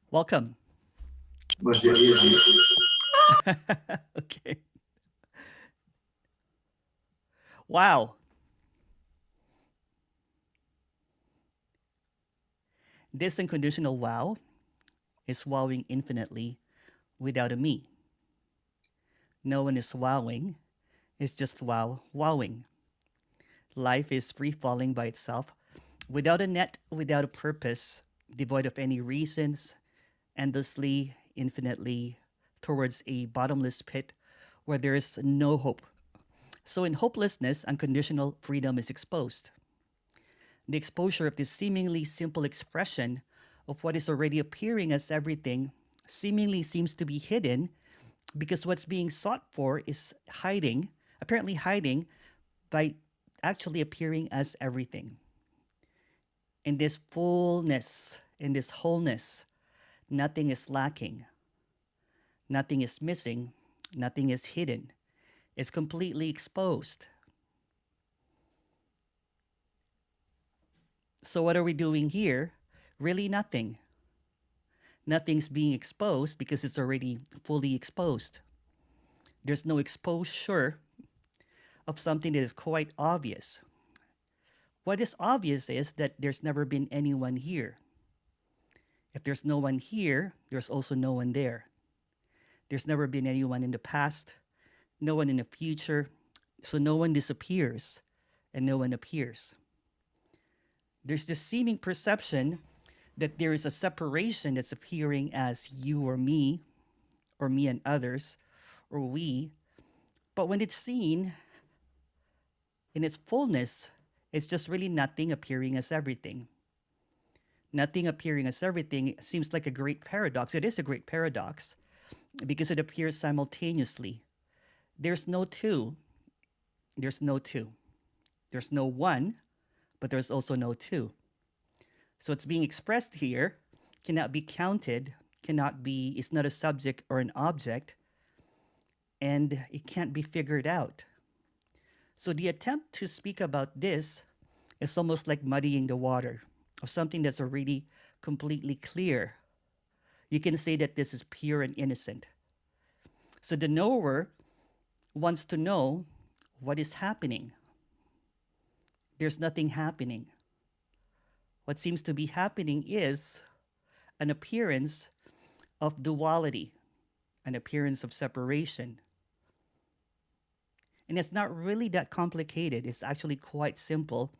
Welcome. Mas good evening. Okay. Wow. This unconditional wow is wowing infinitely without a me. No one is wowing. It's just wow, wowing. Life is free falling by itself, without a net, without a purpose, devoid of any reasons, endlessly, infinitely, towards a bottomless pit where there is no hope. So, in hopelessness, unconditional freedom is exposed. The exposure of this seemingly simple expression of what is already appearing as everything seemingly seems to be hidden because what's being sought for is hiding, apparently hiding, by actually appearing as everything. In this fullness, in this wholeness, nothing is lacking, nothing is missing, nothing is hidden. It's completely exposed. So, what are we doing here? Really, nothing. Nothing's being exposed because it's already fully exposed. There's no exposure of something that is quite obvious. What is obvious is that there's never been anyone here. If there's no one here, there's also no one there. There's never been anyone in the past, no one in the future, so no one disappears and no one appears. There's this seeming perception that there is a separation that's appearing as you or me and others, or we, but when it's seen in its fullness, it's just really nothing appearing as everything. Nothing appearing as everything seems like a great paradox. It is a great paradox because it appears simultaneously. There's no two, there's no two. There's no one, but there's also no two. So it's being expressed here cannot be counted, cannot be, it's not a subject or an object, and it can't be figured out. So the attempt to speak about this is almost like muddying the water of something that's already completely clear. You can say that this is pure and innocent. So the knower wants to know what is happening. There's nothing happening. What seems to be happening is an appearance of duality, an appearance of separation. And it's not really that complicated. It's actually quite simple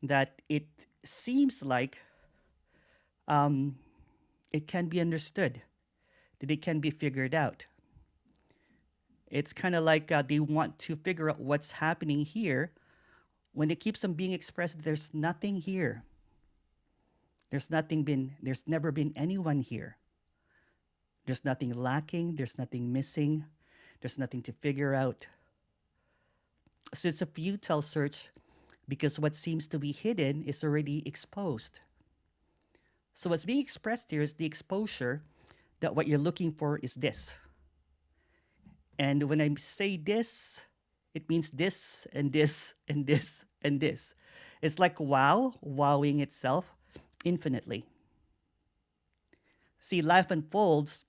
that it seems like um, it can be understood, that it can be figured out. It's kind of like they want to figure out what's happening here. When it keeps on being expressed, there's nothing here. There's never been anyone here. There's nothing lacking, there's nothing missing, there's nothing to figure out. So it's a futile search because what seems to be hidden is already exposed. So what's being expressed here is the exposure that what you're looking for is this. And when I say this, it means this and this and this and this. It's like wow, wowing itself infinitely. See, life unfolds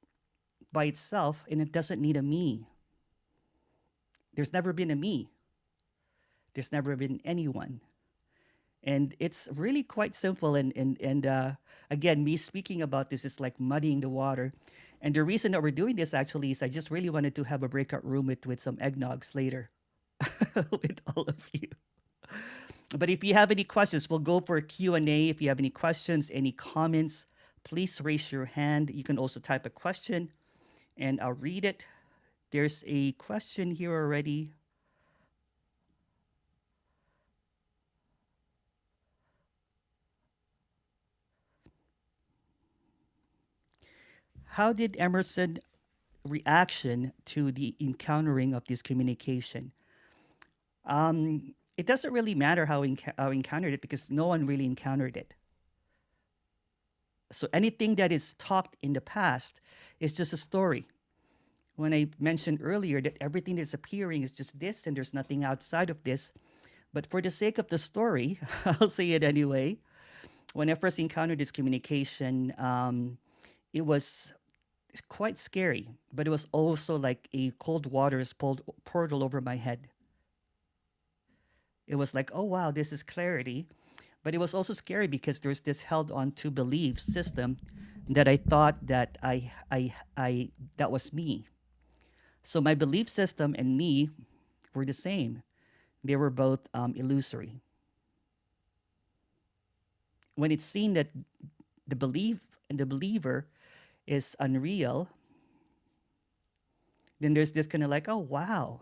by itself and it doesn't need a me. There's never been a me. There's never been anyone. And it's really quite simple. And again, me speaking about this is like muddying the water. And the reason that we're doing this actually is I just really wanted to have a breakout room with some eggnogs later with all of you. But if you have any questions, we'll go for a Q&A. If you have any questions, any comments, please raise your hand. You can also type a question and I'll read it. There's a question here already. How did Emerson reaction to the encountering of this communication? It doesn't really matter how encountered it because no one really encountered it. So anything that is talked in the past is just a story. When I mentioned earlier that everything that's appearing is just this and there's nothing outside of this, but for the sake of the story, I'll say it anyway. When I first encountered this communication, it was quite scary, but it was also like a cold waters poured all over my head. It was like, oh wow, this is clarity. But it was also scary because there's this held on to belief system that I thought that that was me. So my belief system and me were the same. They were both illusory. When it's seen that the belief and the believer is unreal, then there's this kind of like, oh wow.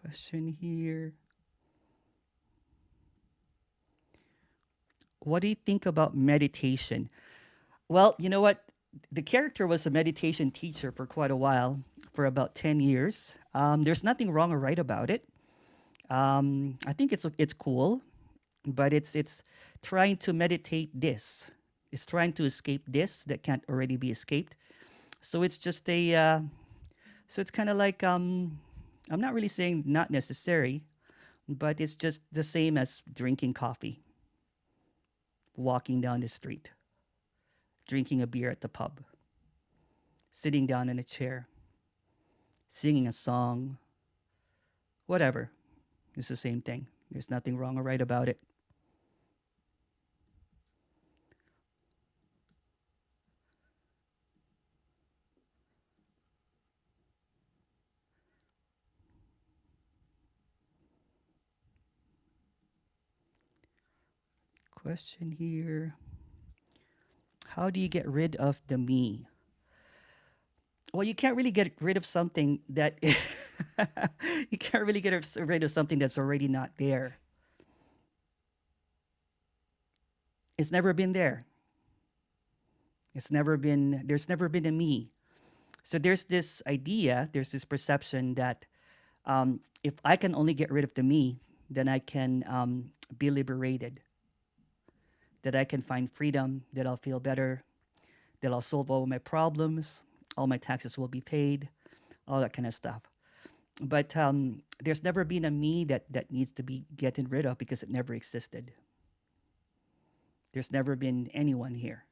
Question here. What do you think about meditation? Well, you know what? The character was a meditation teacher for quite a while, for about 10 years. There's nothing wrong or right about it. I think it's cool, but it's trying to meditate this. It's trying to escape this that can't already be escaped. So it's just a so it's kind of like I'm not really saying not necessary, but it's just the same as drinking coffee, walking down the street, drinking a beer at the pub, sitting down in a chair, singing a song, whatever. It's the same thing. There's nothing wrong or right about it. Question here. How do you get rid of the me? Well, you can't really get rid of something that you can't really get rid of something that's already not there. It's never been there. There's never been a me. So there's this idea, there's this perception that if I can only get rid of the me, then I can be liberated, that I can find freedom, that I'll feel better, that I'll solve all my problems, all my taxes will be paid, all that kind of stuff. But there's never been a me that needs to be getting rid of because it never existed. There's never been anyone here,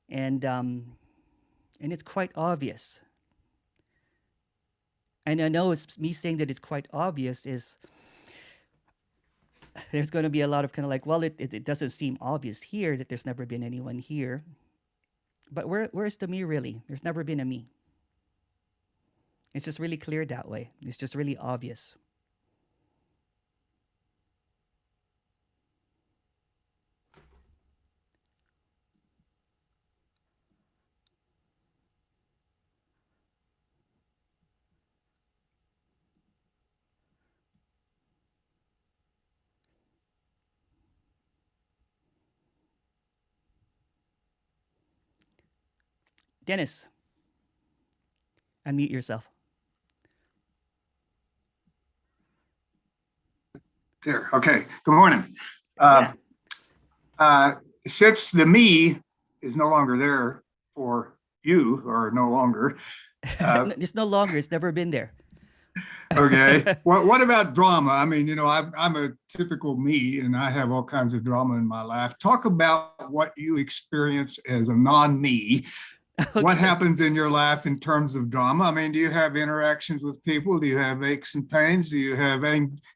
and it's quite obvious. And I know it's me saying that it's quite obvious is there's going to be a lot of kind of like, well, it doesn't seem obvious here that there's never been anyone here. But where's the me really? There's never been a me. It's just really clear that way. It's just really obvious. Dennis, unmute yourself. There. Okay. Good morning. Yeah. Uh, since the me is no longer there for you, or no longer, It's no longer. It's never been there. okay. What about drama? I mean, I'm a typical me, and I have all kinds of drama in my life. Talk about what you experience as a non-me. What Okay. happens in your life in terms of drama? I mean, do you have interactions with people? Do you have aches and pains? Do you have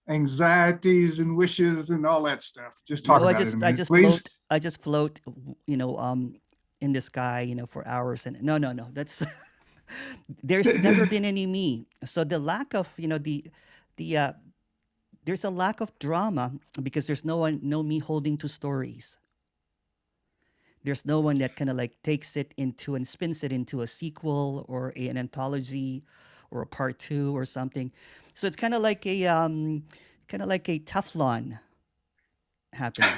anxieties and wishes and all that stuff? Just talk No, about it a I minute, just please. float. I just float. You know, in the sky. You know, for hours. And no, no, no. That's there's never been any me. So the lack of the there's a lack of drama because there's no me holding two stories. There's no one that kind of like takes it into and spins it into a sequel or an anthology or a part two or something. So it's kind of like a Teflon happening.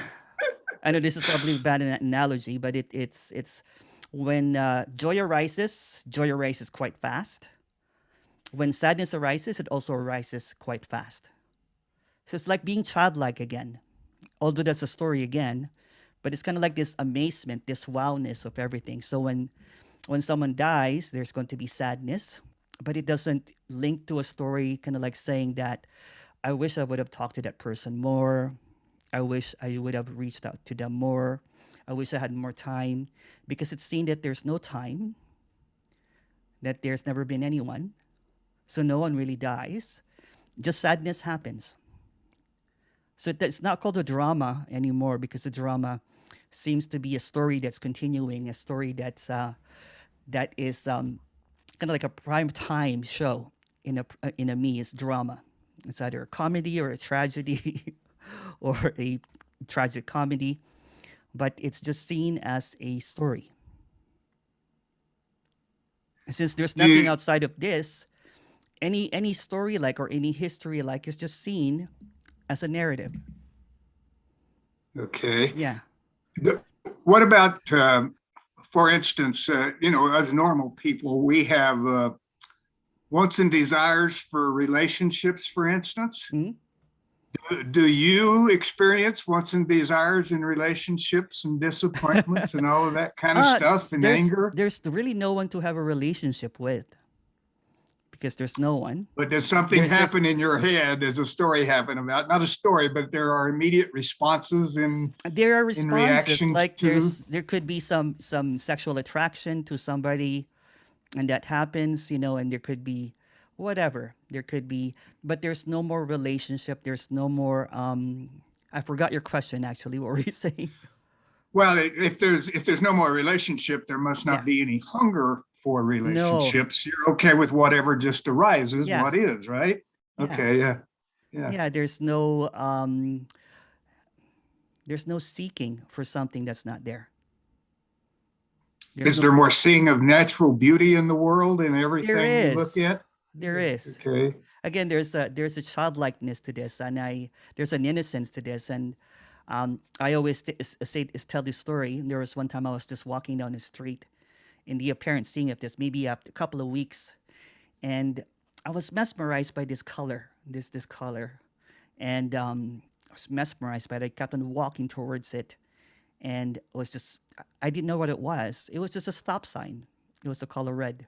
I know this is probably a bad analogy, but it's When joy arises quite fast. When sadness arises, it also arises quite fast. So it's like being childlike again, although that's a story again, but it's kind of like this amazement, this wowness of everything. So when someone dies, there's going to be sadness, but it doesn't link to a story, kind of like saying that I wish I would have talked to that person more. I wish I would have reached out to them more. I wish I had more time, because it's seen that there's no time, that there's never been anyone. So no one really dies. Just sadness happens. So it's not called a drama anymore, because the drama seems to be a story that's continuing, a story that is kind of like a prime time show in a me is drama. It's either a comedy or a tragedy or a tragic comedy, but it's just seen as a story. And since there's nothing You, outside of this, any story like or any history like is just seen as a narrative. okay. Yeah. What about, for instance, as normal people, we have wants and desires for relationships, for instance. Mhm. Do you experience wants and desires in relationships and disappointments and all of that kind of stuff and anger? There's really no one to have a relationship with, because there's no one. But does something There's just happen in your head? Does a story happen about, not a story, but there are immediate responses there are in responses, reaction like to? there could be some sexual attraction to somebody, and that happens, and there could be whatever. There could be, but there's no more relationship. There's no more I forgot your question actually. What were you saying? Well, if there's no more relationship, there must Yeah. not be any hunger for No. relationships. You're okay with whatever just arises, Yeah. what is, right? Yeah. Okay, yeah, yeah. Yeah, there's no seeking for something that's not there. There's Is no there more seeing of natural beauty in the world in There everything you look is. at? There is. Okay. Again, there's a childlikeness to this, and there's an innocence to this, and I always tell this story. There was one time I was just walking down the street in the apparent seeing of this, maybe after a couple of weeks, and I was mesmerized by this color, this color, and I was mesmerized by it. I kept on walking towards it, and it was just I didn't know what it was. It was just a stop sign. It was the color red.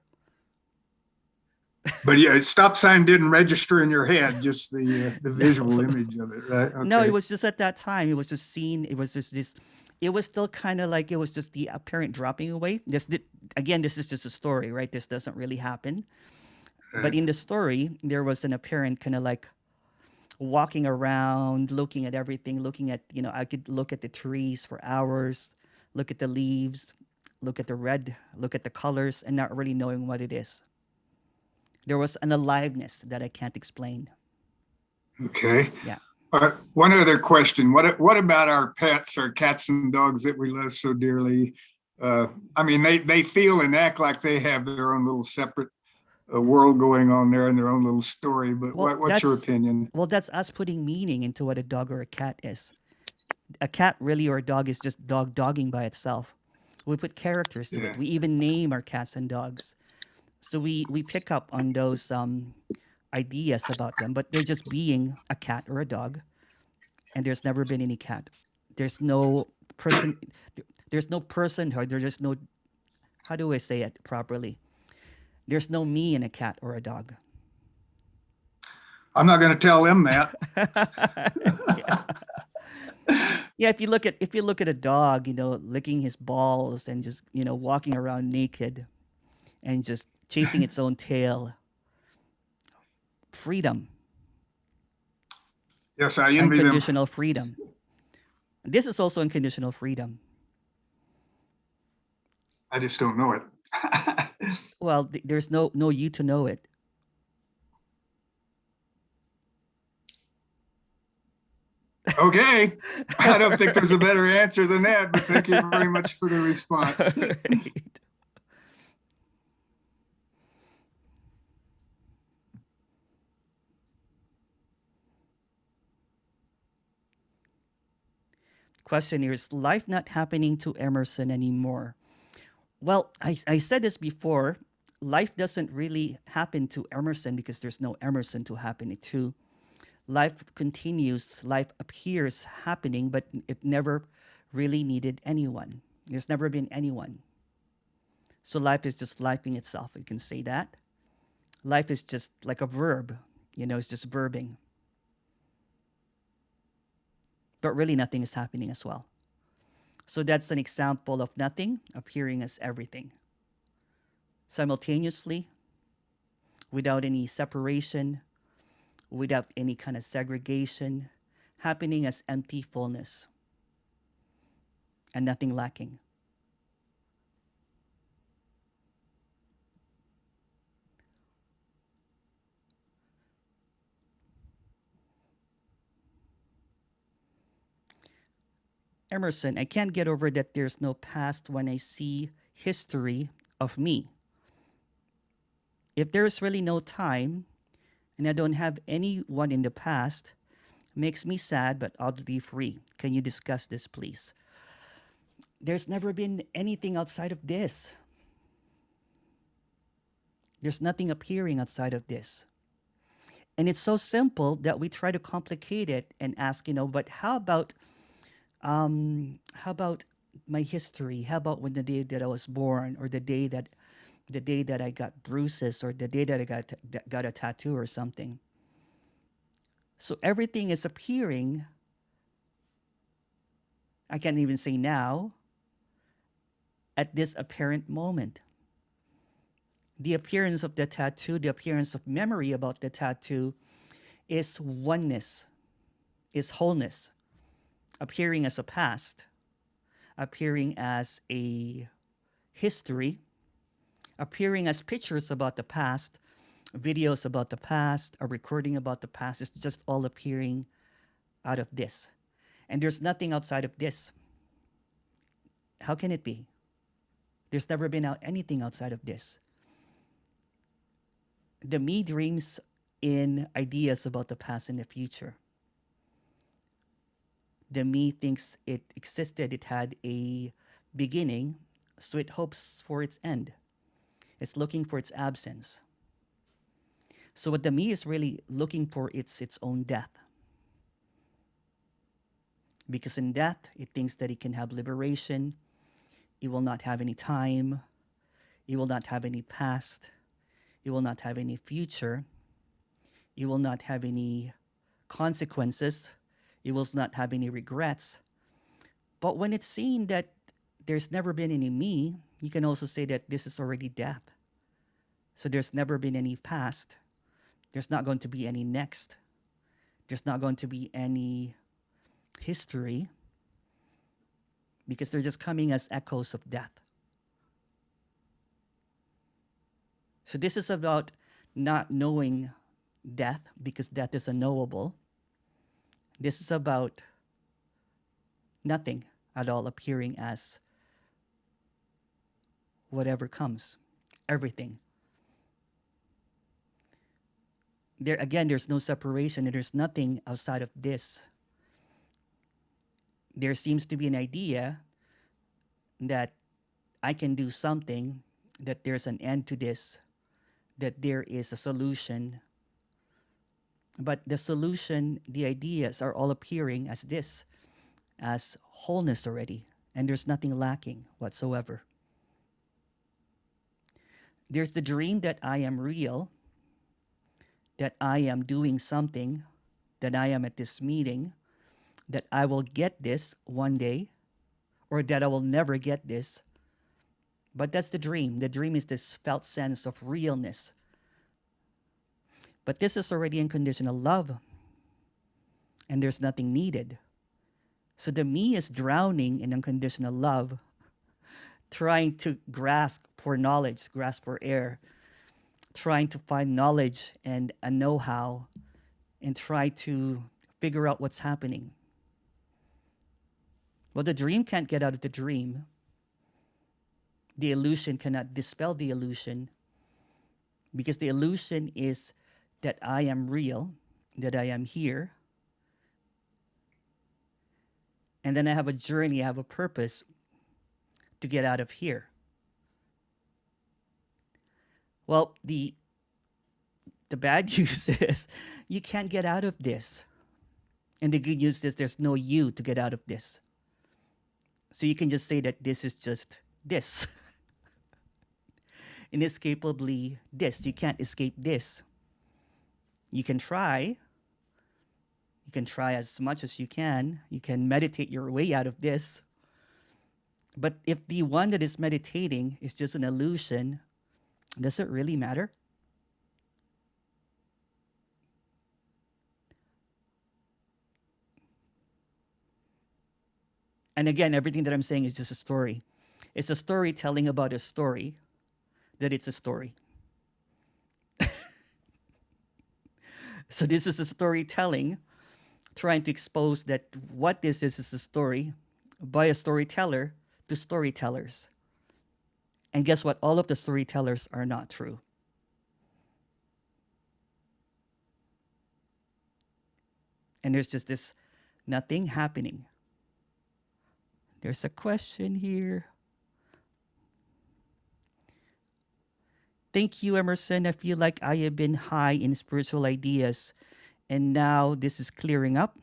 But yeah, stop sign didn't register in your head, just the No. visual image of it, right? No, it Okay. was just at that time. It was just seen. It was just this. It was still kind of like it was just the apparent dropping away. Again, this is just a story, right? This doesn't really happen. But Right. in the story, there was an apparent kind of like walking around, looking at everything, looking at, I could look at the trees for hours, look at the leaves, look at the red, look at the colors, and not really knowing what it is. There was an aliveness that I can't explain. Okay. Yeah. One other question. What about our pets, our cats and dogs that we love so dearly? I mean, they feel and act like they have their own little separate world going on there and their own little story. But Well, what's your that's opinion? that's us putting meaning into what a dog or a cat is. A cat really or a dog is just dogging by itself. We put characters to it. Yeah. We even name our cats and dogs. So we pick up on those ideas about them, but they're just being a cat or a dog, and there's never been any cat. There's no person. There's no personhood. There's just no. How do I say it properly? There's no me in a cat or a dog. I'm not going to tell them that. Yeah. Yeah, if you look at a dog, licking his balls and just walking around naked and just chasing its own tail, freedom, Yes, I envy them. unconditional freedom. This is also unconditional freedom. I just don't know it. Well, there's no you to know it. Okay. I don't think there's a better answer than that, but thank you very much for the response. Right. Question here: is life not happening to Emerson anymore? Well, I said this before. Life doesn't really happen to Emerson because there's no Emerson to happen it to. Life continues, life appears happening, but it never really needed anyone. There's never been anyone. So life is just lifing itself. You can say that. Life is just like a verb, it's just verbing. But really, nothing is happening as well. So that's an example of nothing appearing as everything. Simultaneously, without any separation, without any kind of segregation, happening as empty fullness and nothing lacking. Emerson, I can't get over that there's no past when I see history of me. If there's really no time and I don't have anyone in the past, makes me sad but oddly free. Can you discuss this, please? There's never been anything outside of this. There's nothing appearing outside of this. And it's so simple that we try to complicate it and ask, but how about my history? How about when the day that I was born, or the day that I got bruises, or the day that I got a tattoo or something? So everything is appearing. I can't even say now, at this apparent moment. The appearance of the tattoo, the appearance of memory about the tattoo is oneness, is wholeness, appearing as a past, appearing as a history, appearing as pictures about the past, videos about the past, a recording about the past. It's just all appearing out of this. And there's nothing outside of this. How can it be? There's never been anything outside of this. The me dreams in ideas about the past and the future. The me thinks it existed, it had a beginning, so it hopes for its end. It's looking for its absence. So what the me is really looking for, its own death. Because in death, it thinks that it can have liberation. It will not have any time. It will not have any past. It will not have any future. It will not have any consequences. It will not have any regrets. But when it's seen that there's never been any me, you can also say that this is already death. So there's never been any past. There's not going to be any next. There's not going to be any history, because they're just coming as echoes of death. So this is about not knowing death, because death is unknowable. This is about nothing at all appearing as whatever comes, everything. There again, there's no separation, and there's nothing outside of this. There seems to be an idea that I can do something, that there's an end to this, that there is a solution. But the solution, the ideas are all appearing as this, as wholeness already, and there's nothing lacking whatsoever. There's the dream that I am real, that I am doing something, that I am at this meeting, that I will get this one day, or that I will never get this. But that's the dream. The dream is this felt sense of realness. But this is already unconditional love, and there's nothing needed. So the me is drowning in unconditional love, trying to grasp for knowledge, grasp for air, trying to find knowledge and a know-how, and try to figure out what's happening. Well, the dream can't get out of the dream. The illusion cannot dispel the illusion, because the illusion is that I am real, that I am here, and then I have a journey, I have a purpose to get out of here. Well, the bad news is you can't get out of this. And the good news is there's no you to get out of this. So you can just say that this is just this. Inescapably this. You can't escape this. You can try. You can try as much as you can. You can meditate your way out of this. But if the one that is meditating is just an illusion, does it really matter? And again, everything that I'm saying is just a story. It's a storytelling about a story that it's a story. So this is a storytelling trying to expose that what this is a story by a storyteller to storytellers. And guess what? All of the storytellers are not true. And there's just this nothing happening. There's a question here. Thank you, Emerson. I feel like I have been high in spiritual ideas and now this is clearing up.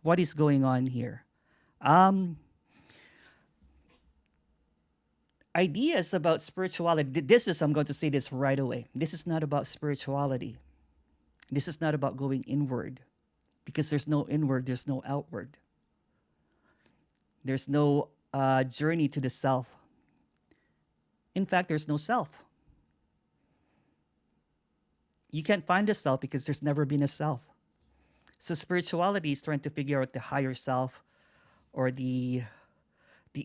What is going on here? Um, Ideas about spirituality. This is, I'm going to say this right away. This is not about spirituality. This is not about going inward because there's no inward, there's no outward. There's no journey to the self. In fact, there's no self. You can't find a self because there's never been a self. So spirituality is trying to figure out the higher self or the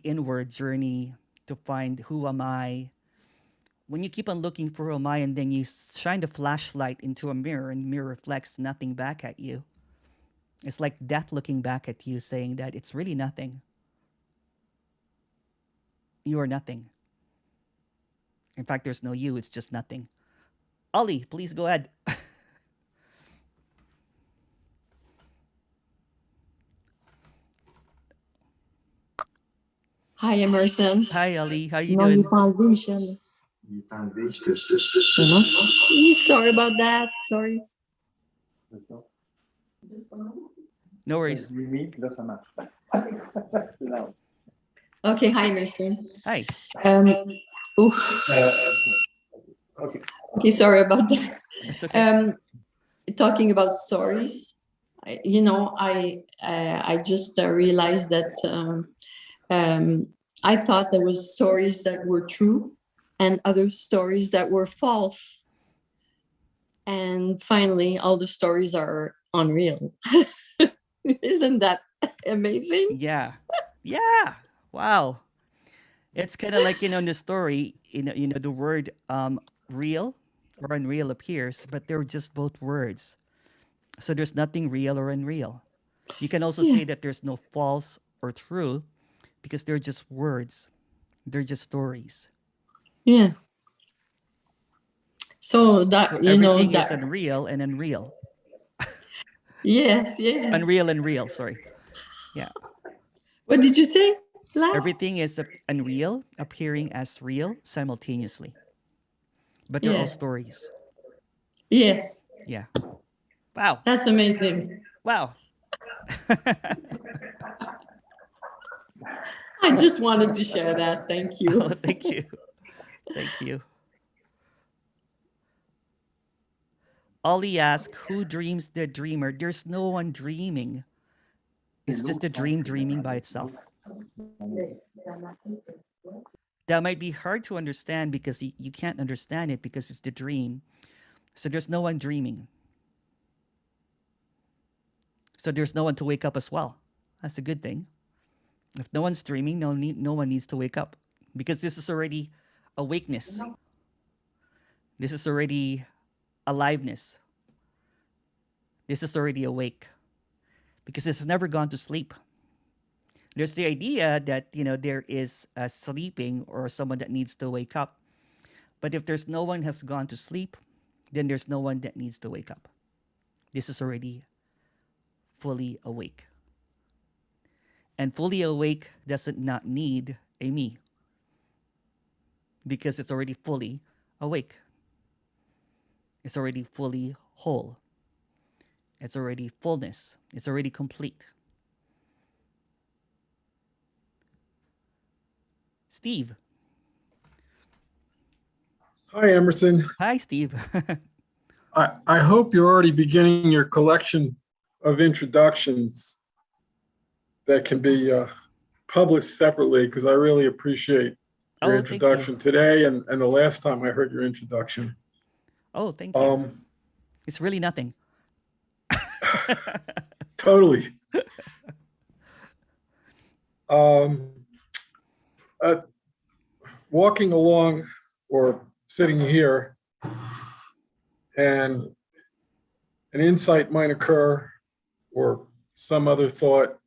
inward journey to find who am I. When you keep on looking for who am I and then you shine the flashlight into a mirror and the mirror reflects nothing back at you, it's like death looking back at you saying that it's really nothing. You are nothing. In fact, there's no you, it's just nothing. Ollie, please go ahead. Hi, Emerson. Hi, Ollie. How you Non gli doing? foundation. Sorry about that. Sorry. No worries. Okay, hi, Emerson. Hi. Um, oof. Okay, sorry about that. It's okay. Talking about stories, I just realized that um, I thought there was stories that were true and other stories that were false. And finally, all the stories are unreal. Isn't that amazing? Yeah. Yeah. Wow. It's kind of like, in the story, the word real or unreal appears, but they're just both words. So there's nothing real or unreal. You can also Yeah. say that there's no false or true because they're just words. They're just stories. Yeah. So So that, everything is that, unreal and unreal. yes, yes. Unreal and real, sorry. Yeah. What did you say last? Everything is unreal, appearing as real simultaneously. But they're all Yes. stories. Yes. Yeah. Wow. That's amazing. Wow. I just wanted to share that. Thank Oh, you. thank you. Thank you. Ollie asks, who dreams the dreamer? There's no one dreaming. It's just a dream dreaming by itself. That might be hard to understand because you can't understand it because it's the dream. So there's no one dreaming. So there's no one to wake up as well. That's a good thing. If no one's dreaming, no one needs to wake up because this is already awakeness. This is already aliveness. This is already awake because it's never gone to sleep. There's the idea that there is a sleeping or someone that needs to wake up. But if there's no one has gone to sleep, then there's no one that needs to wake up. This is already fully awake. And fully awake doesn't not need a me because it's already fully awake. It's already fully whole. It's already fullness. It's already complete. Steve. Hi, Emerson. Hi, Steve. I hope you're already beginning your collection of introductions that can be published separately, because I really appreciate your Oh, thank you. introduction today and the last time I heard your introduction. Oh, thank you. Um, It's really nothing. totally. Um, uh, Walking along or sitting here, and an insight might occur or some other thought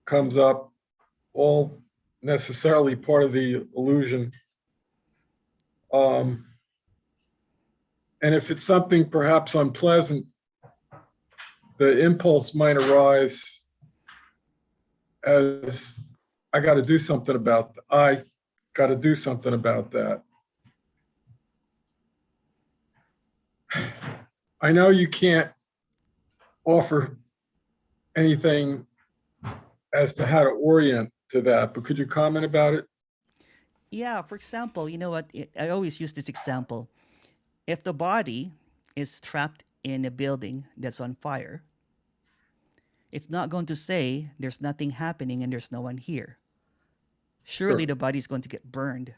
comes up, all necessarily part of the illusion. And if it's something perhaps unpleasant, the impulse might arise as I got to do something about I got to do something about that. I know you can't offer anything as to how to orient to that, but could you comment about it? Yeah, for example, you know what? I always use this example. If the body is trapped in a building that's on fire, it's not going to say there's nothing happening and there's no one here. Surely Sure. the body is going to get burned.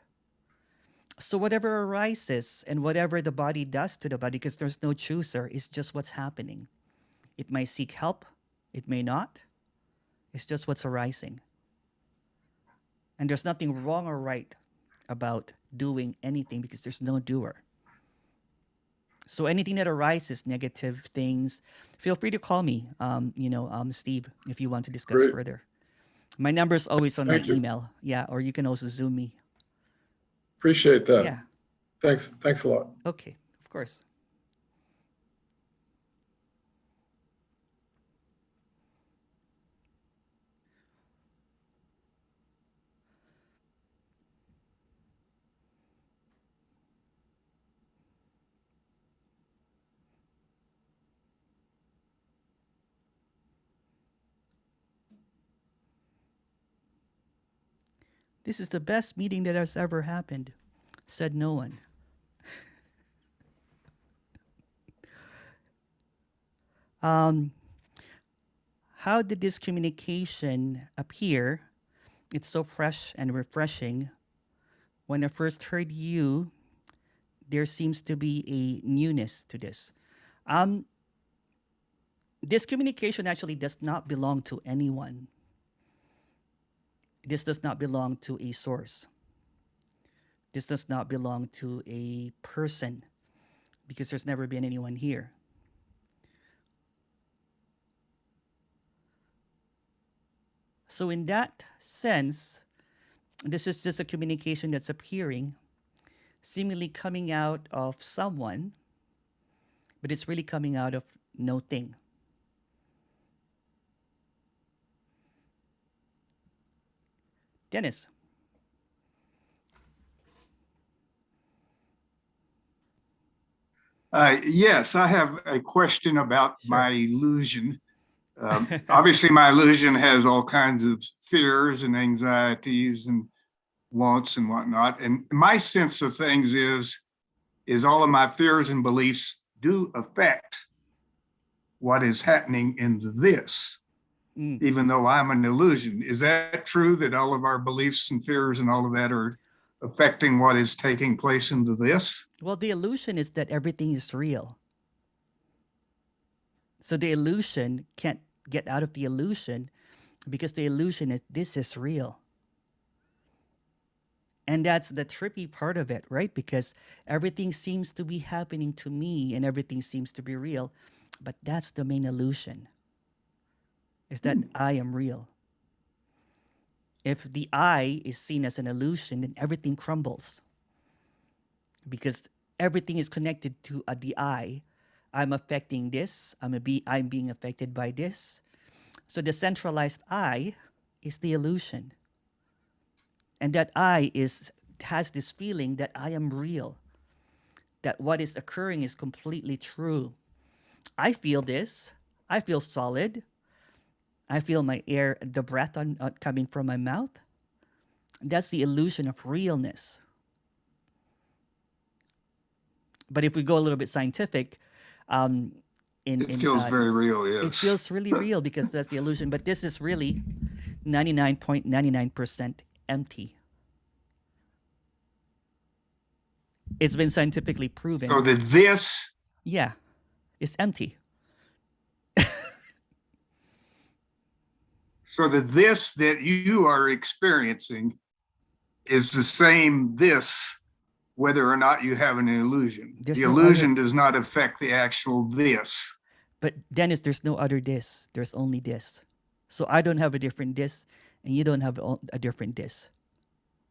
So whatever arises and whatever the body does to the body, because there's no chooser, is just what's happening. It may seek help, it may not. It's just what's arising. And there's nothing wrong or right about doing anything because there's no doer. So anything that arises, negative things, feel free to call me, Steve, if you want to discuss Great. further. My number is always on my Thank you. email. Yeah, or you can also Zoom me. Appreciate that. Yeah, Thanks a lot. okay, of course. This is the best meeting that has ever happened, said no one. Um, how did this communication appear? It's so fresh and refreshing. When I first heard you, there seems to be a newness to this. Um, this communication actually does not belong to anyone. This does not belong to a source. This does not belong to a person because there's never been anyone here. So, in that sense, this is just a communication that's appearing, seemingly coming out of someone, but it's really coming out of no thing. Dennis. Yes, I have a question about Sure. my illusion. Obviously, my illusion has all kinds of fears and anxieties and wants and whatnot. And my sense of things is all of my fears and beliefs do affect what is happening in this, even though I'm an illusion. Is that true that all of our beliefs and fears and all of that are affecting what is taking place into this? Well, the illusion is that everything is real. So the illusion can't get out of the illusion because the illusion is this is real. And that's the trippy part of it, right? Because everything seems to be happening to me and everything seems to be real. But that's the main illusion, is that I am real. If the I is seen as an illusion, then everything crumbles. Because everything is connected to the I. I'm affecting this. I'm being affected by this. So the centralized I is the illusion. And that I is has this feeling that I am real, that what is occurring is completely true. I feel this. I feel solid. I feel my air, the breath coming from my mouth. That's the illusion of realness. But if we go a little bit scientific, um, It feels very real, it yes. feels really real because that's the illusion. But this is really 99.99% empty. It's been scientifically proven. So that this, Yeah, it's empty. so that this that you are experiencing is the same this, whether or not you have an illusion. There's The no illusion other. does not affect the actual this. But Dennis, there's no other this. There's only this. So I don't have a different this, and you don't have a different this.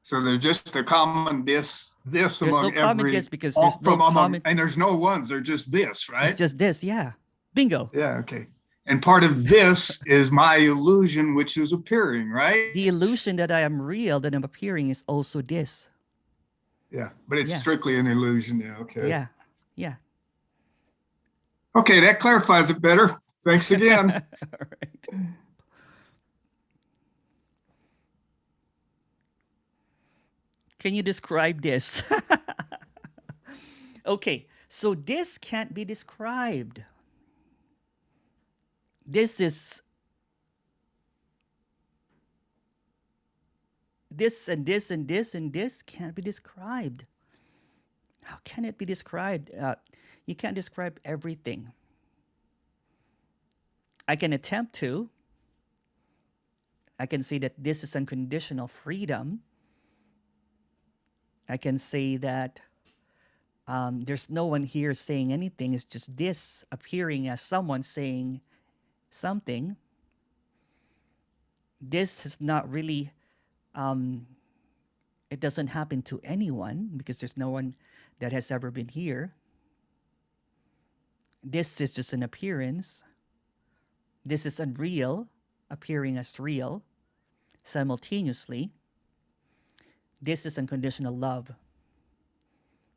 So there's just a common this There's among no common every, this because there's no from among, common. and there's no ones, they're just this, right? It's just this, yeah. Bingo. Yeah, okay. And part of this is my illusion, which is appearing, right? The illusion that I am real, that I'm appearing, is also this. Yeah, but it's Yeah. strictly an illusion. Yeah, okay. Yeah, yeah. Okay, that clarifies it better. Thanks again. All right. Can you describe this? Okay, so this can't be described. This is this and this and this and this can't be described. How can it be described? You can't describe everything. I can attempt to. I can say that this is unconditional freedom. I can say that there's no one here saying anything. It's just this appearing as someone saying something. This is not really, it doesn't happen to anyone because there's no one that has ever been here. This is just an appearance. This is unreal, appearing as real simultaneously. This is unconditional love.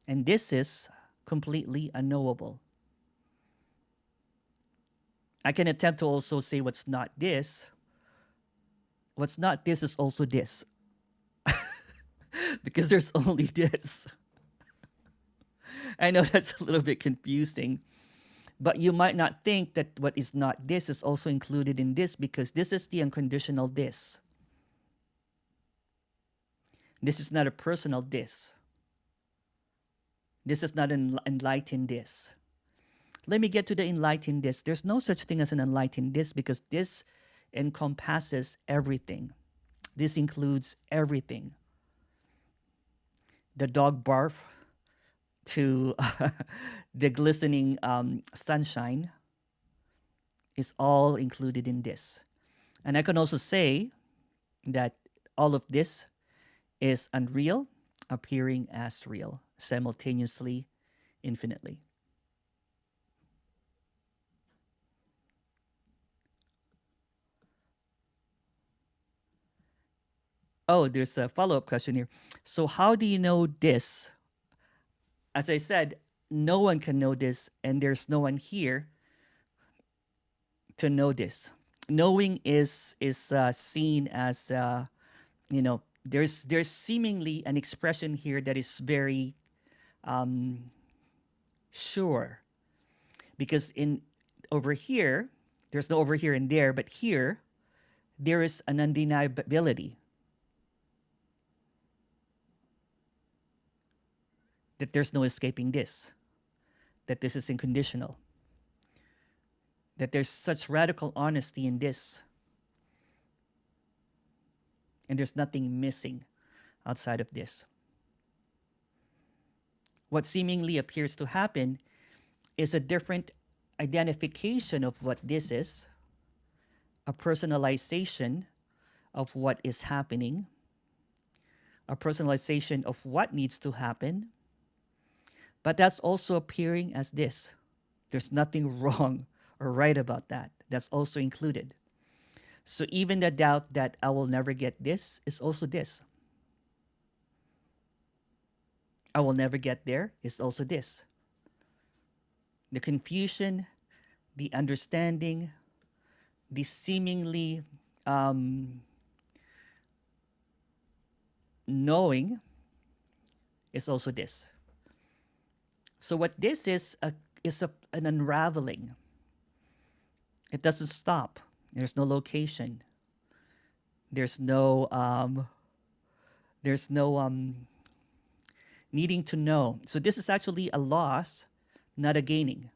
And this is completely unknowable. I can attempt to also say what's not this. What's not this is also this. Because there's only this. I know that's a little bit confusing. But you might not think that what is not this is also included in this because this is the unconditional this. This is not a personal this. This is not an enlightened this. Let me get to the enlightened this. There's no such thing as an enlightened this because this encompasses everything. This includes everything. The dog barf to the glistening sunshine is all included in this. And I can also say that all of this is unreal, appearing as real, simultaneously, infinitely. Oh, there's a follow-up question here. So how do you know this? As I said, no one can know this, and there's no one here to know this. Knowing is seen as there's seemingly an expression here that is very sure, because in over here there's no over here and there, but here there is an undeniability that there's no escaping this, that this is unconditional, that there's such radical honesty in this, and there's nothing missing outside of this. What seemingly appears to happen is a different identification of what this is, a personalization of what is happening, a personalization of what needs to happen, but that's also appearing as this. There's nothing wrong or right about that. That's also included. So even the doubt that I will never get this is also this. I will never get there is also this: the confusion, the understanding, the seemingly um, knowing is also this. So what this is an unraveling. It doesn't stop. There's no location. There's no there's no needing to know. So this is actually a loss, not a gaining.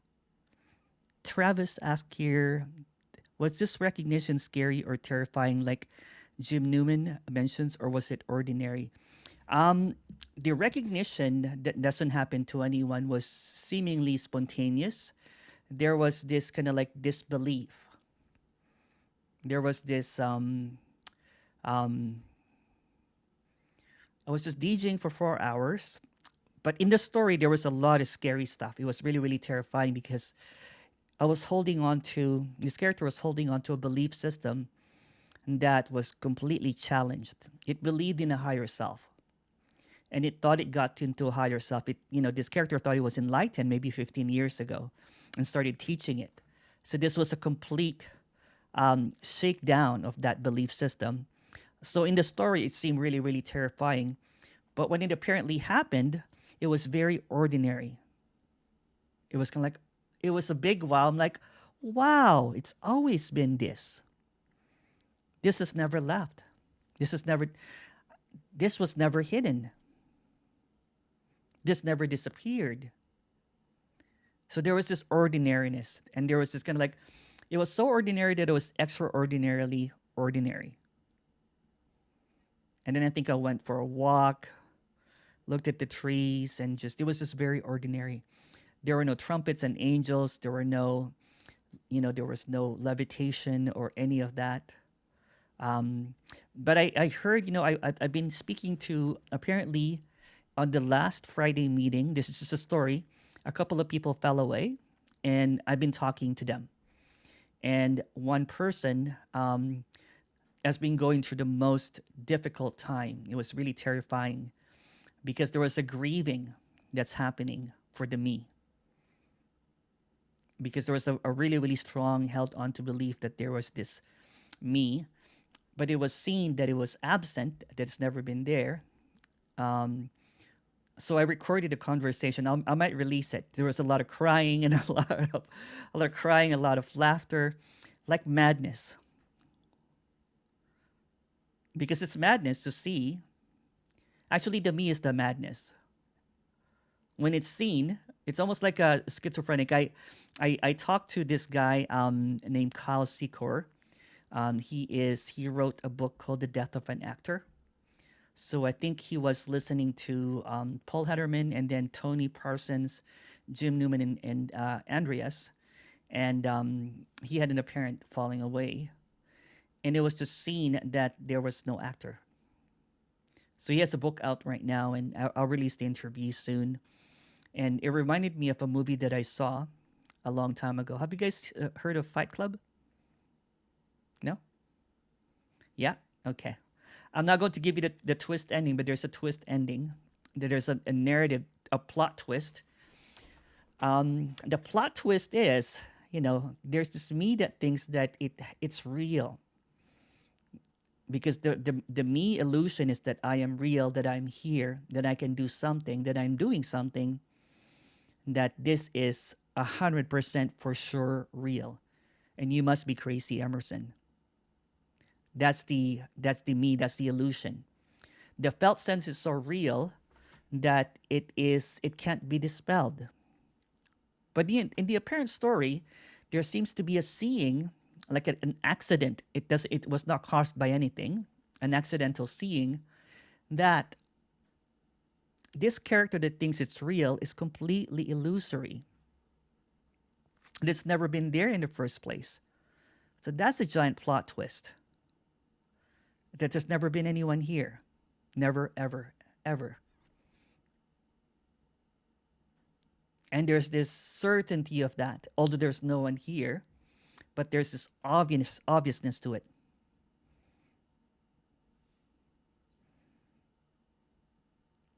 Travis asked here, was this recognition scary or terrifying, like Jim Newman mentions, or was it ordinary? Um, the recognition that doesn't happen to anyone was seemingly spontaneous. There was this kind of like disbelief. There was this um, I was just DJing for 4 hours, but in the story there was a lot of scary stuff. It was really really terrifying because I was holding on to this character was holding on to a belief system that was completely challenged. It believed in a higher self, and it thought it got into a higher self. This character thought it was enlightened maybe 15 years ago, and started teaching it. So this was a complete shakedown of that belief system. So in the story, it seemed really, really terrifying. But when it apparently happened, it was very ordinary. It was kind of like, it was a big wow. I'm like, wow, it's always been this. This has never left. This has never, this was never hidden. This never disappeared. So there was this ordinariness, and there was this kind of like, it was so ordinary that it was extraordinarily ordinary. And then I think I went for a walk, looked at the trees, and it was just very ordinary. There were no trumpets and angels. There were no, there was no levitation or any of that. Um, but I heard, I've been speaking to, apparently, on the last Friday meeting, this is just a story, a couple of people fell away, and I've been talking to them. And one person has been going through the most difficult time. It was really terrifying because there was a grieving that's happening for the me. Because there was a really, really strong held on to belief that there was this me, but it was seen that it was absent, that it's never been there. Um, so I recorded a conversation. I might release it. There was a lot of crying and a lot of crying, a lot of laughter, like madness. Because it's madness to see. Actually, the me is the madness. When it's seen, it's almost like a schizophrenic. I talked to this guy named Kyle Secor. He wrote a book called The Death of an Actor. So I think he was listening to Paul Hederman, and then Tony Parsons, Jim Newman, and Andreas, and he had an apparent falling away, and it was just seen that there was no actor. So he has a book out right now, and I'll release the interview soon. And it reminded me of a movie that I saw a long time ago. Have you guys heard of Fight Club? No? Yeah? Okay. I'm not going to give you the twist ending, but there's a twist ending. There's a narrative, a plot twist. The plot twist is, there's this me that thinks that it's real. Because the me illusion is that I am real, that I'm here, that I can do something, that I'm doing something, that this is 100% for sure real. And you must be crazy, Emerson. That's the me, that's the illusion. The felt sense is so real that it can't be dispelled. But in the apparent story, there seems to be a seeing, like an accident. It was not caused by anything, an accidental seeing, that this character that thinks it's real is completely illusory. And it's never been there in the first place. So that's a giant plot twist. That there's never been anyone here. Never, ever, ever. And there's this certainty of that, although there's no one here, but there's this obviousness to it.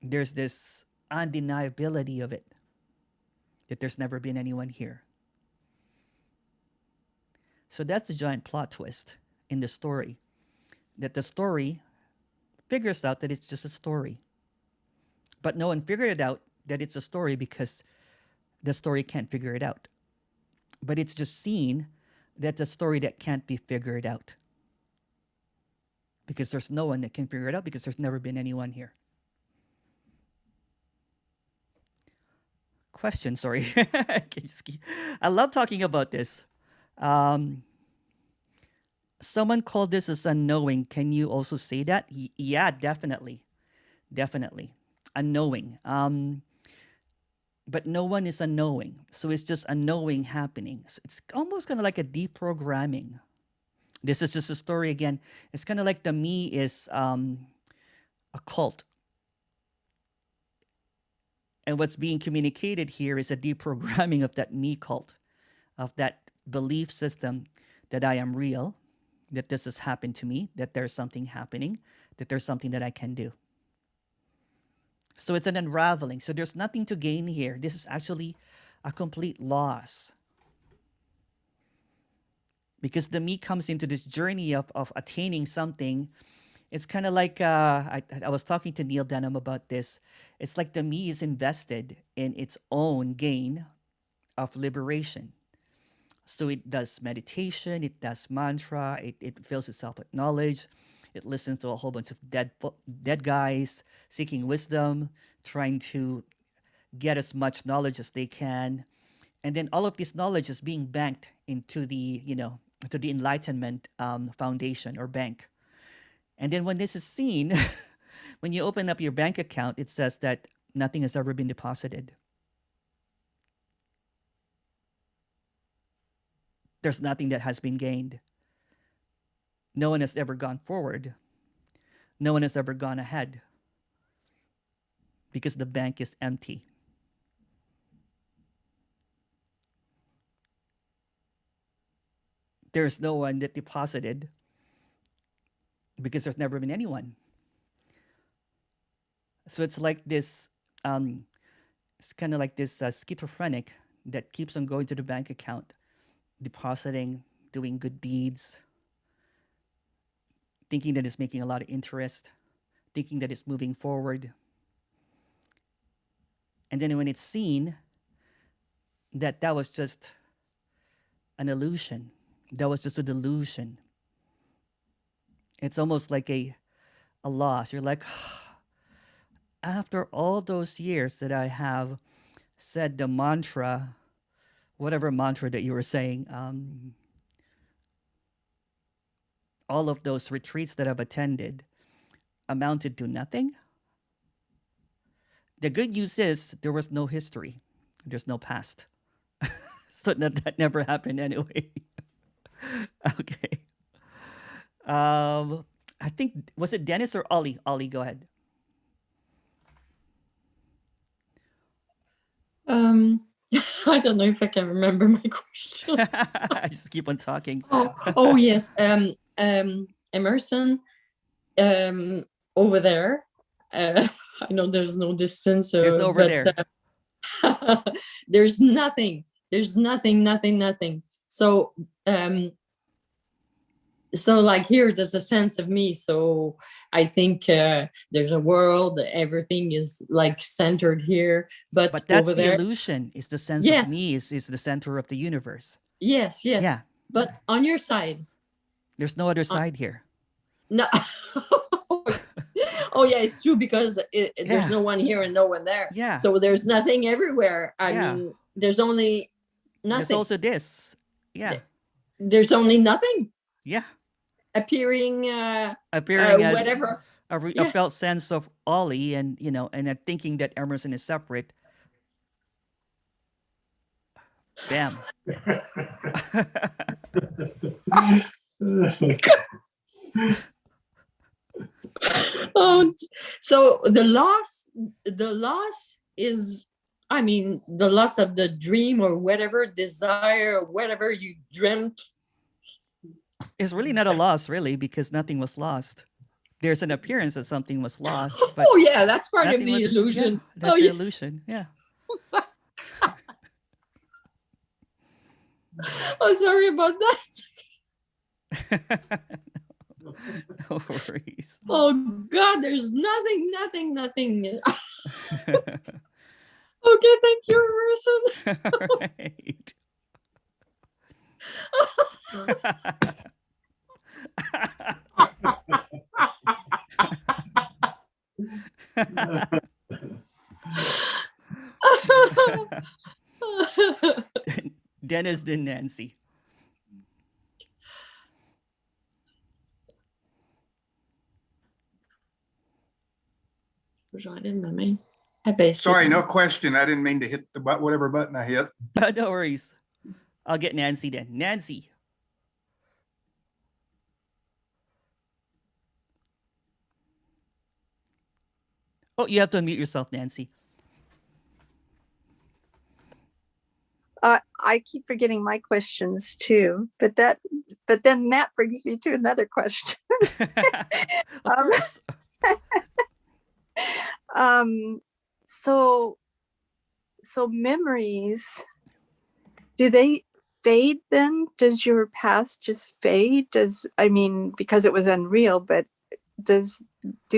There's this undeniability of it, that there's never been anyone here. So that's the giant plot twist in the story, that the story figures out that it's just a story. But no one figured it out that it's a story because the story can't figure it out. But it's just seen that the story that can't be figured out. Because there's no one that can figure it out because there's never been anyone here. Question, sorry. I love talking about this. Someone called this as unknowing. Can you also say that? Yeah, definitely. Definitely. Unknowing. But no one is unknowing. So it's just unknowing happening. So it's almost kind of like a deprogramming. This is just a story again. It's kind of like the me is a cult. And what's being communicated here is a deprogramming of that me cult, of that belief system that I am real, that this has happened to me, that there's something happening, that there's something that I can do. So it's an unraveling. So there's nothing to gain here. This is actually a complete loss. Because the me comes into this journey of attaining something. It's kind of like, I was talking to Neil Denham about this. It's like the me is invested in its own gain of liberation. So it does meditation, it does mantra, it fills itself with knowledge. It listens to a whole bunch of dead guys seeking wisdom, trying to get as much knowledge as they can. And then all of this knowledge is being banked into the, to the Enlightenment Foundation or bank. And then when this is seen, when you open up your bank account, it says that nothing has ever been deposited. There's nothing that has been gained. No one has ever gone forward. No one has ever gone ahead because the bank is empty. There's no one that deposited because there's never been anyone. So it's like this, it's kind of like this schizophrenic that keeps on going to the bank account, depositing, doing good deeds, thinking that it's making a lot of interest, thinking that it's moving forward. And then when it's seen that that was just an illusion, that was just a delusion, it's almost like a loss. You're like, after all those years that I have said the mantra, whatever mantra that you were saying, all of those retreats that I've attended amounted to nothing. The good news is there was no history. There's no past. So that never happened anyway. Okay. I think, was it Dennis or Ollie? Ollie, go ahead. I don't know if I can remember my question. I just keep on talking. Oh yes. Emerson, over there. I know there's no distance. There's no over there. There's nothing. There's nothing. So, so like here, there's a sense of me. So I think there's a world. Everything is like centered here. But that's over the there, illusion. Is the sense yes, of me is the center of the universe. Yes. Yeah. But on your side, there's no other side here. No. Oh yeah, it's true because there's no one here and no one there. Yeah. So there's nothing everywhere. I mean, there's only nothing. There's also this. Yeah. There's only nothing. Yeah. Appearing as whatever. A felt sense of Ollie, and and thinking that Emerson is separate. Bam. Oh, so the loss is, I mean, the loss of the dream or whatever desire or whatever you dreamt. It's really not a loss, really, because nothing was lost. There's an appearance that something was lost, but Oh yeah, that's part of nothing the was. Yeah, illusion. that's Oh the yeah. illusion. Yeah. Oh, sorry about that. No worries. Oh God, there's nothing. Okay, thank you, Emerson. Right. Dennis then Nancy. Sorry, no question. I didn't mean to hit the whatever button I hit. No worries. I'll get Nancy then. Nancy. Oh, you have to unmute yourself, Nancy. I keep forgetting my questions too, but then that brings me to another question. Of course. So memories, do they fade then? Does your past just fade? Because it was unreal, but do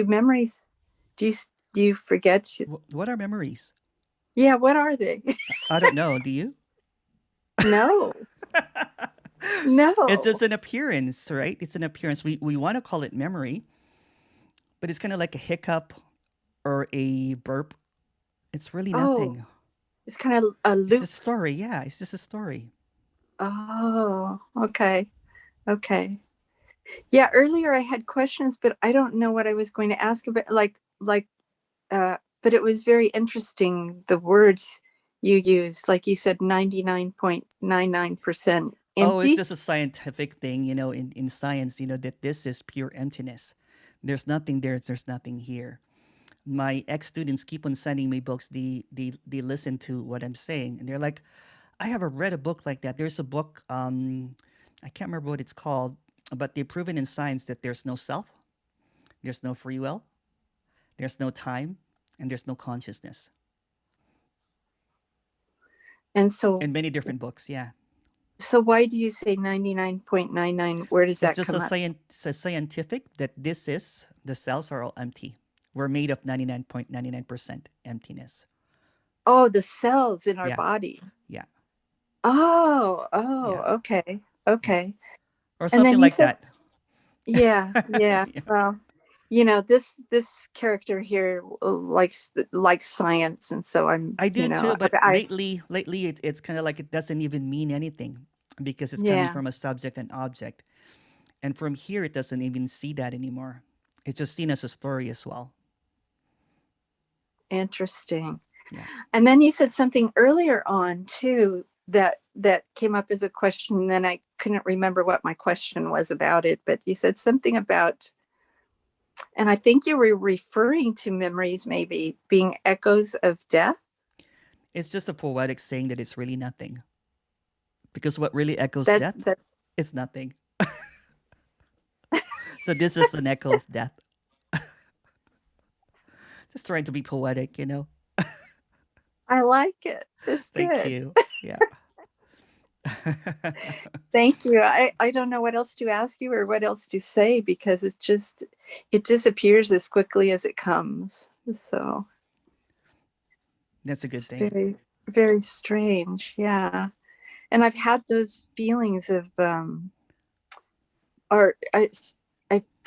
memories, do you forget? What are memories? Yeah, what are they? I don't know. Do you? No. No. It's just an appearance, right? It's an appearance. We want to call it memory, but it's kind of like a hiccup or a burp. It's really nothing. It's kind of a It's loop. a story. Yeah, it's just a story. Oh, okay. Okay. Yeah, earlier I had questions, but I don't know what I was going to ask about, but it was very interesting, the words you used. Like you said, 99.99% Oh, it's empty. just a scientific thing, in science, that this is pure emptiness. There's nothing there, there's nothing here. My ex-students keep on sending me books. They listen to what I'm saying, and they're like, I haven't read a book like that. There's a book, I can't remember what it's called, but they've proven in science that there's no self, there's no free will, there's no time, and there's no consciousness. And so In many different books, yeah. why do you say 99.99? Where does It's that just come up? a scientific that this is the cells are all empty. We're made of 99.99% emptiness. Oh, the cells in our Yeah, body. yeah, Oh, yeah, okay. yeah. Okay. Or And then something you like said, that. yeah. Yeah. Well, this character here likes science, and so I'm, I do too, but I lately it's kind of like it doesn't even mean anything because it's coming yeah, from a subject and object. And from here, it doesn't even see that anymore. It's just seen as a story as well. interesting. Yeah. And then you said something earlier on too that came up as a question, and then I couldn't remember what my question was about it, but you said something about, and I think you were referring to memories maybe being echoes of death. It's just a poetic saying that it's really nothing. Because what really echoes That's death? It's nothing. So this is an echo of death. Just trying to be poetic. I like it. It's Thank good. you. Yeah. Thank you. I don't know what else to ask you or what else to say, because it disappears as quickly as it comes. So That's a good it's thing. very, very strange. Yeah. And I've had those feelings of, or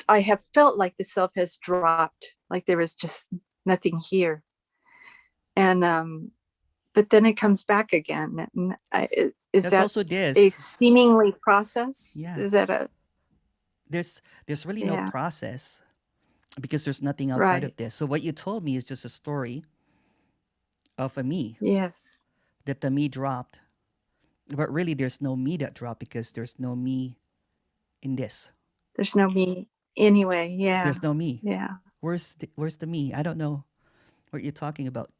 I have felt like the self has dropped, like there is just nothing here. And, but then it comes back again. And is That's that also a this. seemingly process? Yeah. Is that a, There's really no yeah, process because there's nothing outside right. of this. So what you told me is just a story of a me Yes. that the me dropped. But really there's no me that dropped because there's no me in this. There's no me anyway. Yeah. There's no me. Yeah. Where's the me? I don't know what you're talking about.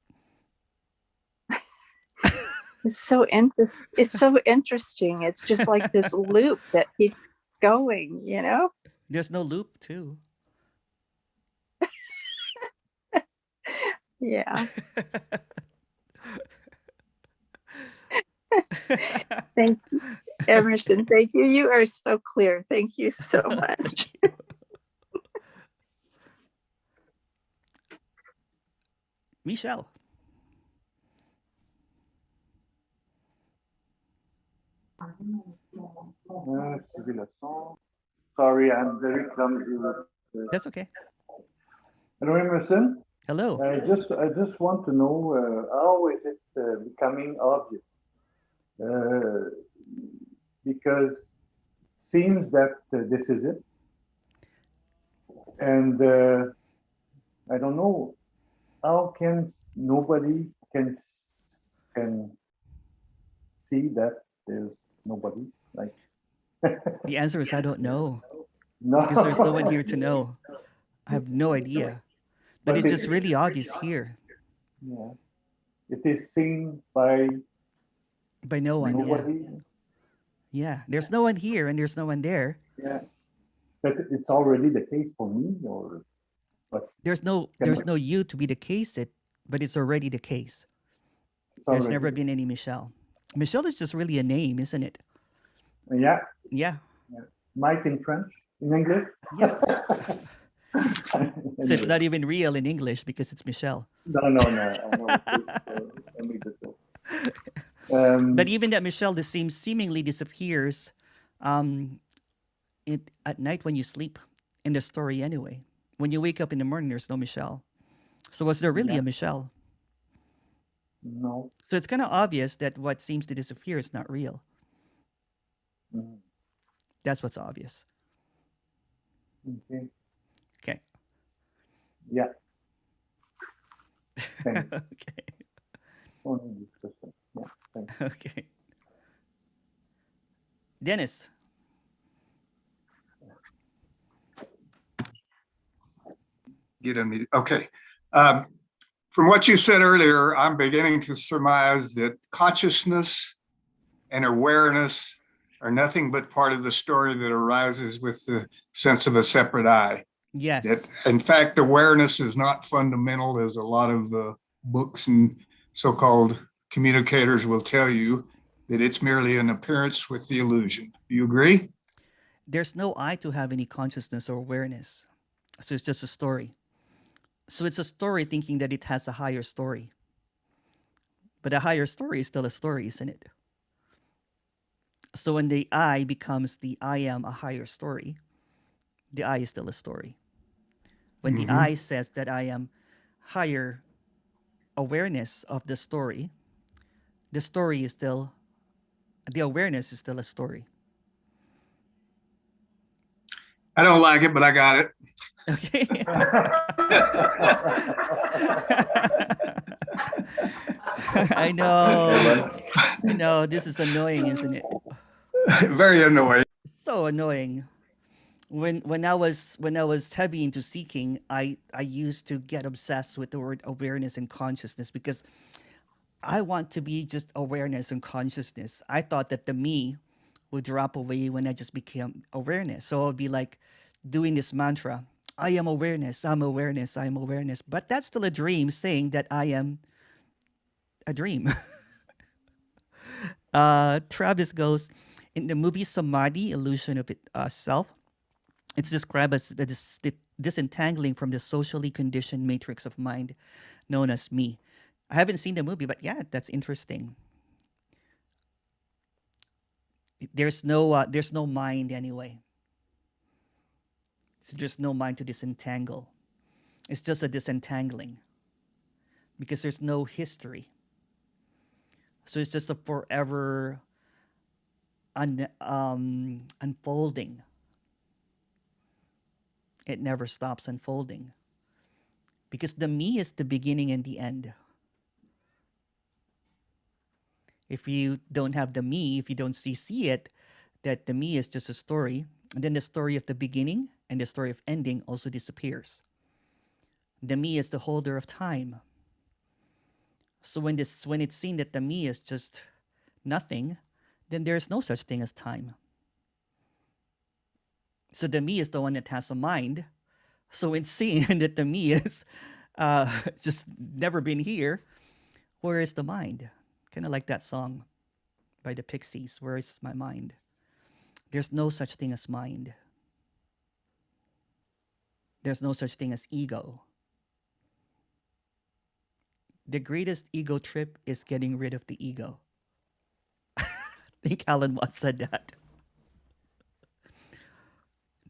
It's so interesting. It's just like this loop that keeps going, There's no loop too. Yeah. Thank you, Emerson. Thank you. You are so clear. Thank you so much. Thank you. Michelle. Sorry, I'm very clumsy with this. That's okay. Hello, Emerson. Hello. I just want to know how is it becoming obvious? Because seems that this is it, and I don't know how can nobody can see that there's nobody like The answer is I don't know no. because there's no one here to know. I have no idea. But But it's just really obvious here yeah, it is seen by by no one. Yeah. nobody. Yeah. There's no one here and there's no one there. Yeah, but it's already the case for me, or but There's no can there's no you to be the case it, but it's already the case. it's There's already never been any Michelle. Michelle is just really a name, isn't it? yeah. Yeah. Mike in French, in English. Yeah. So it's Anyway, not even real in English because it's Michelle. no. I know. I made the joke. But even that Michelle the same seemingly disappears um at night when you sleep in the story anyway. When you wake up in the morning there's no Michelle. So was there really Yeah, a Michelle? no. So it's kind of obvious that what seems to disappear is not real. Mm, That's what's obvious. okay. Okay. Yeah. Thanks. Okay. Only discussion. Yeah. Thanks. Okay. Dennis. Get unmuted. Okay. Um, from what you said earlier, I'm beginning to surmise that consciousness and awareness are nothing but part of the story that arises with the sense of a separate I. Yes. That, in fact, awareness is not fundamental, as a lot of the books and so-called communicators will tell you, that it's merely an appearance with the illusion. Do you agree? There's no I to have any consciousness or awareness. So it's just a story. So it's a story thinking that it has a higher story. But a higher story is still a story, isn't it? So when the I becomes the I am a higher story, the I is still a story. When the I says that I am higher awareness of the story is still, the awareness is still a story. I don't like it, but I got it. Okay. I know. This is annoying, isn't it? Very annoying. So annoying. When I was heavy into seeking, I used to get obsessed with the word awareness and consciousness because I want to be just awareness and consciousness. I thought that the me would drop away when I just became awareness. So I'll be like doing this mantra, I am awareness, I'm awareness, I'm awareness. But that's still a dream saying that I am a dream. Travis goes, in the movie Samadhi, Illusion of Self, it's described as the disentangling from the socially conditioned matrix of mind known as me. I haven't seen the movie, but yeah, that's interesting. There's no mind anyway. So there's no mind to disentangle. It's just a disentangling because there's no history. So it's just a forever unfolding. It never stops unfolding because the me is the beginning and the end. If you don't have the me, if you don't see it, that the me is just a story, and then the story of the beginning and the story of ending also disappears. The me is the holder of time. So when it's seen that the me is just nothing, then there is no such thing as time. So the me is the one that has a mind. So when seeing that the me is just never been here. Where is the mind? Kind of like that song by the Pixies, Where is my mind? There's no such thing as mind. There's no such thing as ego. The greatest ego trip is getting rid of the ego. I think Alan Watts said that.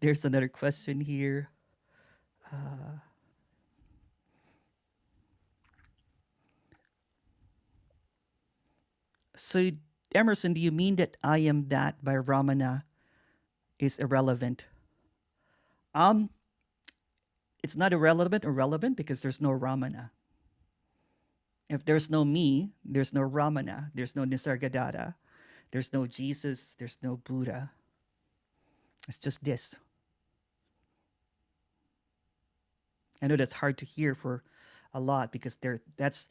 There's another question here. So, Emerson, do you mean that I am that by Ramana is irrelevant? Um, it's not irrelevant because there's no Ramana. If there's no me, there's no Ramana, there's no nisargadatta, there's no Jesus, there's no Buddha. It's just this. I know that's hard to hear for a lot because that's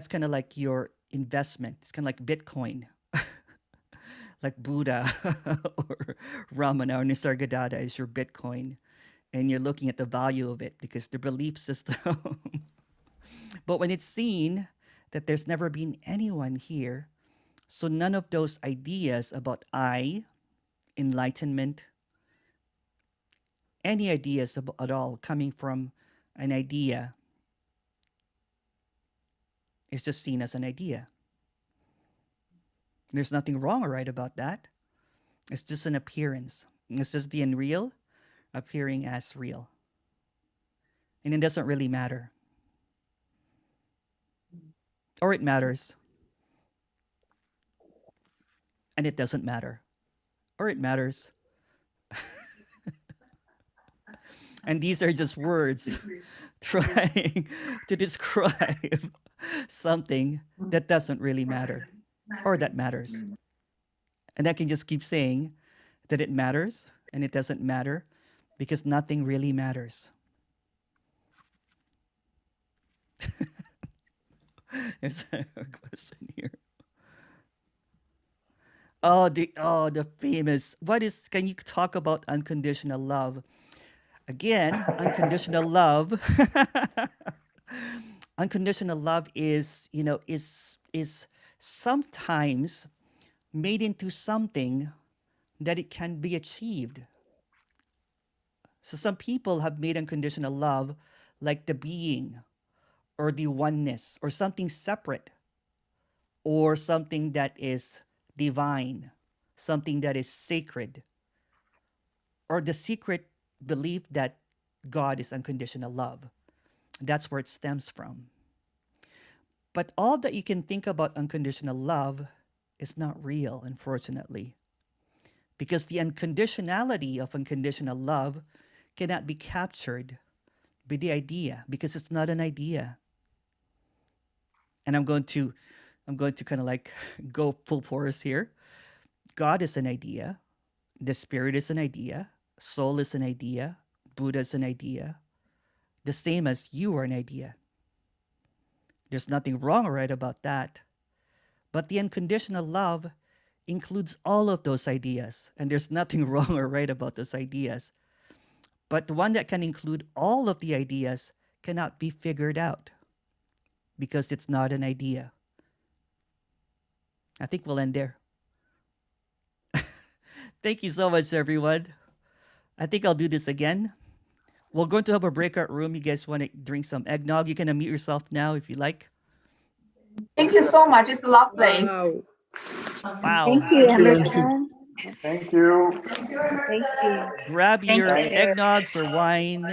kind of like your investment. It's kind of like Bitcoin, like Buddha or Ramana or Nisargadatta is your Bitcoin, and you're looking at the value of it because the belief system. But when it's seen that there's never been anyone here, so none of those ideas about I, enlightenment, any ideas at all coming from an idea is just seen as an idea. There's nothing wrong or right about that. It's just an appearance. It's just the unreal appearing as real. And it doesn't really matter. Or it matters. And it doesn't matter. Or it matters. And these are just words trying to describe something that doesn't really matter or that matters. And I can just keep saying that it matters and it doesn't matter because nothing really matters. There's a question here. The famous. Can you talk about unconditional love? Again, unconditional love. Unconditional love is sometimes made into something that it can be achieved. So some people have made unconditional love like the being or the oneness or something separate or something that is divine, something that is sacred, or the secret belief that God is unconditional love. That's where it stems from. But all that you can think about unconditional love is not real, unfortunately, because the unconditionality of unconditional love cannot be captured by the idea because it's not an idea. And I'm going to kind of like go full force here. God is an idea. The spirit is an idea. Soul is an idea. Buddha is an idea. The same as you are an idea. There's nothing wrong or right about that. But the unconditional love includes all of those ideas. And there's nothing wrong or right about those ideas. But the one that can include all of the ideas cannot be figured out because it's not an idea. I think we'll end there. Thank you so much, everyone. I think I'll do this again. We're going to have a breakout room. You guys want to drink some eggnog? You can unmute yourself now if you like. Thank you so much. It's lovely. Wow. Wow. Thank you, Thank you, Emerson. Emerson. Thank you. Thank you. Grab Thank your you. eggnogs or wine.